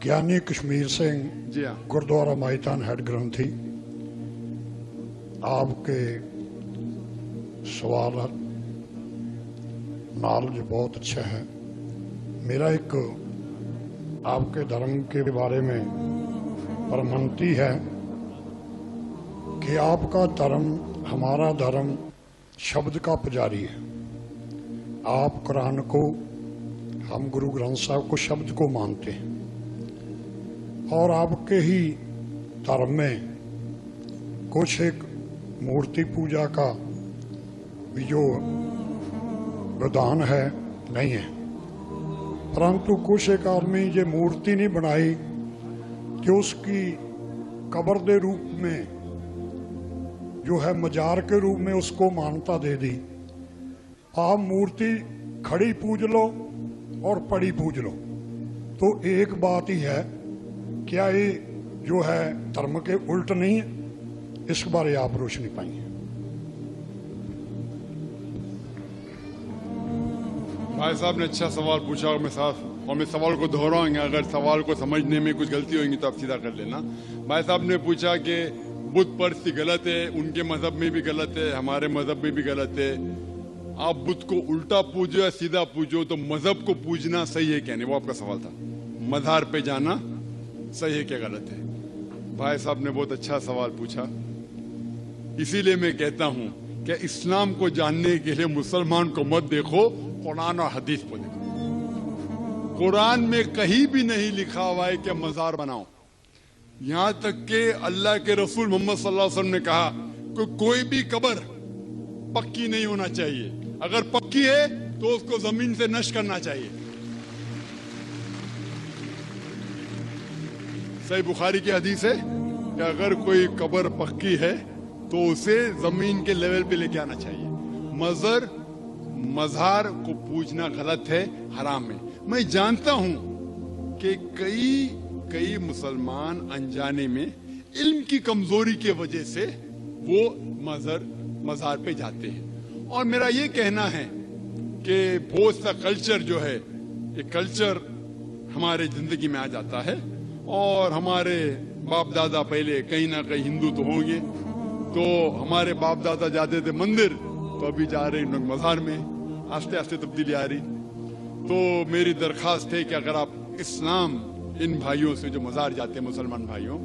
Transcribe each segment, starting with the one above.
ਗਿਆਨੀ ਕਸ਼ਮੀਰ ਸਿੰਘ जी हाँ। गुरुद्वारा माहितान हेड ग्रंथी, आपके सवाल नॉलेज बहुत अच्छा है। मेरा एक आपके धर्म के बारे में प्रमंती है कि आपका धर्म हमारा धर्म शब्द का पुजारी है। आप कुरान को, हम गुरु ग्रंथ साहब को शब्द को मानते हैं, और आपके ही धर्म में कुछ एक मूर्ति पूजा का भी जो विधान है नहीं है, परंतु कुछ एक आदमी ये मूर्ति नहीं बनाई कि उसकी कब्र के रूप में जो है मजार के रूप में उसको मान्यता दे दी। आप मूर्ति खड़ी पूज लो और पड़ी पूज लो, तो एक बात ही है। क्या ये जो है धर्म के उल्ट नहीं है? इस बारे आप रोशनी पाइए। भाई साहब ने अच्छा सवाल पूछा और मैं सवाल को दोहराऊंगा। अगर सवाल को समझने में कुछ गलती होगी तो आप सीधा कर लेना। भाई साहब ने पूछा कि बुत परस्ती गलत है, उनके मजहब में भी गलत है, हमारे मजहब में भी गलत है। आप बुत को उल्टा पूजो या सीधा पूजो, तो मजहब को पूजना सही है क्या नहीं, वो आपका सवाल था। मज़ार पे जाना सही है क्या गलत है? भाई साहब ने बहुत अच्छा सवाल पूछा। इसीलिए मैं कहता हूं कि इस्लाम को जानने के लिए मुसलमान को मत देखो, कुरान और हदीस को देखो। कुरान में कहीं भी नहीं लिखा हुआ है कि मजार बनाओ। यहां तक कि अल्लाह के रसूल मोहम्मद सल्लल्लाहु अलैहि वसल्लम ने कहा कि कोई भी कब्र पक्की नहीं होना चाहिए, अगर पक्की है तो उसको जमीन से नष्ट करना चाहिए। सही बुखारी की हदीस है कि अगर कोई कब्र पक्की है तो उसे जमीन के लेवल पे लेके आना चाहिए। मज़ार को पूजना गलत है, हराम है। मैं जानता हूं कि कई मुसलमान अनजाने में इल्म की कमजोरी की वजह से वो मज़ार पे जाते हैं। और मेरा ये कहना है कि बहुत सा कल्चर जो है, ये कल्चर हमारे जिंदगी में आ जाता है, और हमारे बाप दादा पहले कहीं ना कहीं हिंदू तो होंगे, तो हमारे बाप दादा जाते थे मंदिर, तो अभी जा रहे हैं मज़ार में। आस्ते आस्ते तब्दीली आ रही। तो मेरी दरख्वास्त है कि अगर आप इस्लाम, इन भाइयों से जो मज़ार जाते हैं, मुसलमान भाइयों,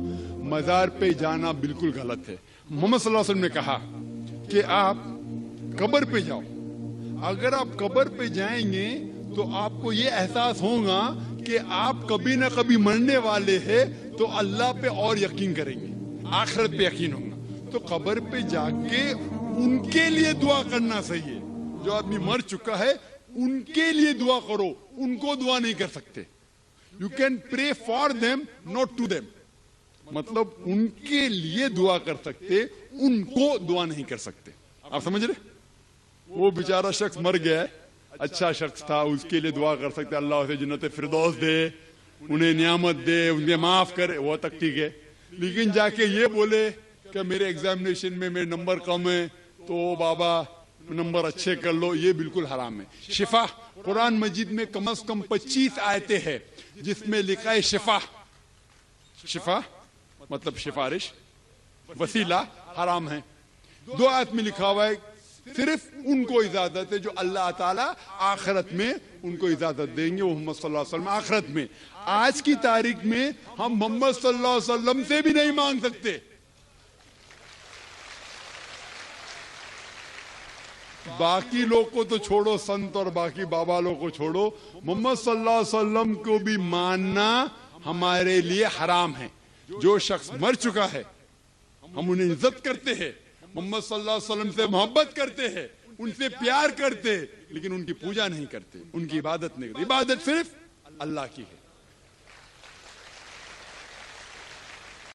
मज़ार पे जाना बिल्कुल गलत है। मोहम्मद सल्लल्लाहु अलैहि वसल्लम ने कहा कि आप कब्र पे जाओ। अगर आप कब्र पे जाएंगे तो आपको ये एहसास होगा कि आप कभी ना कभी मरने वाले हैं, तो अल्लाह पे और यकीन करेंगे, आखिरत पे यकीन होगा। तो कब्र पे जाके उनके लिए दुआ करना सही है। जो आदमी मर चुका है उनके लिए दुआ करो, उनको दुआ नहीं कर सकते। You can pray for them, not to them. मतलब उनके लिए दुआ कर सकते, उनको दुआ नहीं कर सकते। आप समझ रहे? वो बेचारा शख्स मर गया है, अच्छा शख्स था, उसके लिए दुआ कर सकते, अल्लाह उसे जन्नत फिरदौस दे, उन्हें नियामत दे, उन्हें माफ करे, वो तक ठीक है। लेकिन जाके ये बोले कि मेरे एग्जामिनेशन में मेरे नंबर कम है, तो बाबा नंबर अच्छे कर लो, ये बिल्कुल हराम है। शिफा, कुरान मजीद में कम से कम 25 आयतें हैं जिसमें लिखा है शिफा। शिफा मतलब सिफारिश, वसीला हराम है। 2 आयत में लिखा हुआ है सिर्फ उनको इजाजत है जो अल्लाह ताला आखिरत में उनको इजाजत देंगे, वो मोहम्मद सल्लल्लाहु अलैहि वसल्लम आखिरत में। आज की तारीख में हम मोहम्मद सल्लल्लाहु अलैहि वसल्लम से भी नहीं मांग सकते। बाकी लोग को तो छोड़ो, संत और बाकी बाबा लोग को छोड़ो, मोहम्मद सल्लल्लाहु अलैहि वसल्लम को भी मानना हमारे लिए हराम है। जो शख्स मर चुका है हम उन्हें इज्जत करते हैं, मोहम्मद सल्लल्लाहु अलैहि वसल्लम से मोहब्बत करते हैं, उनसे प्यार करते हैं, लेकिन उनकी पूजा नहीं करते, उनकी इबादत नहीं करते। इबादत सिर्फ अल्लाह की है।